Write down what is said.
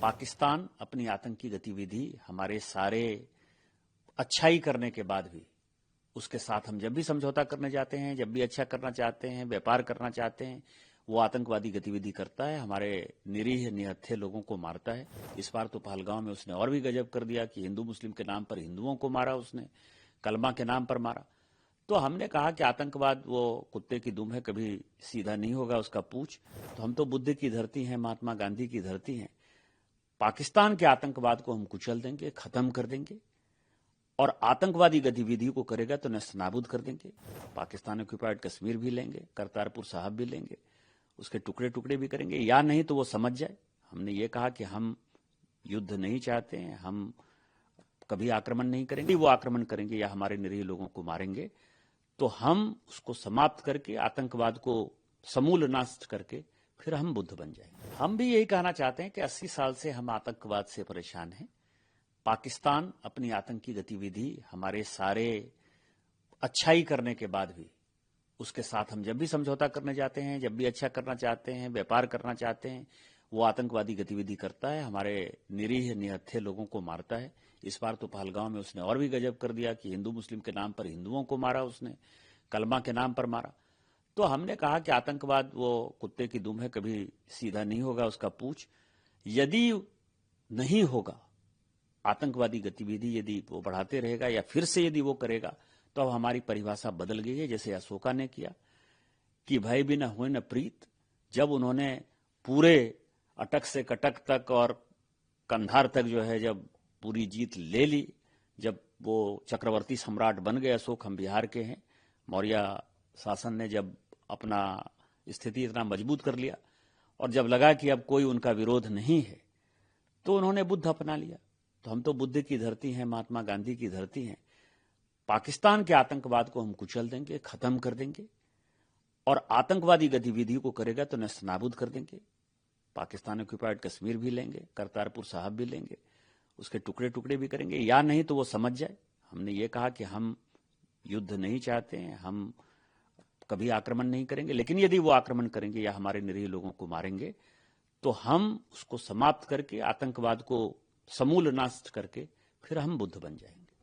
पाकिस्तान अपनी आतंकी गतिविधि हमारे सारे अच्छाई करने के बाद भी उसके साथ हम जब भी समझौता करने जाते हैं, जब भी अच्छा करना चाहते हैं, व्यापार करना चाहते हैं, वो आतंकवादी गतिविधि करता है, हमारे निरीह निहत्थे लोगों को मारता है। इस बार तो पहलगांव में उसने और भी गजब कर दिया कि हिंदू मुस्लिम के नाम पर हिंदुओं को मारा, उसने कलमा के नाम पर मारा। तो हमने कहा कि आतंकवाद वो कुत्ते की दुम है, कभी सीधा नहीं होगा उसका पूछ। तो हम तो बुद्ध की धरती हैं, महात्मा गांधी की धरती हैं। पाकिस्तान के आतंकवाद को हम कुचल देंगे, खत्म कर देंगे, और आतंकवादी गतिविधि को करेगा तो नस्तनाबूद कर देंगे। पाकिस्तान ऑक्युपाइड कश्मीर भी लेंगे, करतारपुर साहब भी लेंगे, उसके टुकड़े टुकड़े भी करेंगे, या नहीं तो वो समझ जाए। हमने ये कहा कि हम युद्ध नहीं चाहते हैं, हम कभी आक्रमण नहीं करेंगे। वो आक्रमण करेंगे या हमारे निरीह लोगों को मारेंगे तो हम उसको समाप्त करके, आतंकवाद को समूल नष्ट करके फिर हम बुद्ध बन जाएंगे। हम भी यही कहना चाहते हैं कि 80 साल से हम आतंकवाद से परेशान हैं। पाकिस्तान अपनी आतंकी गतिविधि हमारे सारे अच्छाई करने के बाद भी उसके साथ हम जब भी समझौता करने जाते हैं, जब भी अच्छा करना चाहते हैं, व्यापार करना चाहते हैं, वो आतंकवादी गतिविधि करता है, हमारे निरीह निहत्थे लोगों को मारता है। इस बार तो पहलगांव में उसने और भी गजब कर दिया कि हिंदू मुस्लिम के नाम पर हिंदुओं को मारा, उसने कलमा के नाम पर मारा। तो हमने कहा कि आतंकवाद वो कुत्ते की दुम है, कभी सीधा नहीं होगा उसका पूछ। यदि नहीं होगा आतंकवादी गतिविधि, यदि वो बढ़ाते रहेगा या फिर से यदि वो करेगा, तो अब हमारी परिभाषा बदल गई है, जैसे अशोका ने किया कि भय भी न हुए न प्रीत। जब उन्होंने पूरे अटक से कटक तक और कंधार तक जो है जब पूरी जीत ले ली, जब वो चक्रवर्ती सम्राट बन गए अशोक, हम बिहार के हैं, मौर्य शासन ने जब अपना स्थिति इतना मजबूत कर लिया और जब लगा कि अब कोई उनका विरोध नहीं है, तो उन्होंने बुद्ध अपना लिया। तो हम तो बुद्ध की धरती हैं, महात्मा गांधी की धरती हैं। पाकिस्तान के आतंकवाद को हम कुचल देंगे, खत्म कर देंगे, और आतंकवादी गतिविधि को करेगा तो नस्तनाबूद कर देंगे। पाकिस्तान ऑक्युपाइड कश्मीर भी लेंगे, करतारपुर साहब भी लेंगे, उसके टुकड़े टुकड़े भी करेंगे, या नहीं तो वो समझ जाए। हमने ये कहा कि हम युद्ध नहीं चाहते हैं, हम कभी आक्रमण नहीं करेंगे, लेकिन यदि वो आक्रमण करेंगे या हमारे निरीह लोगों को मारेंगे तो हम उसको समाप्त करके, आतंकवाद को समूल नष्ट करके फिर हम बुद्ध बन जाएंगे।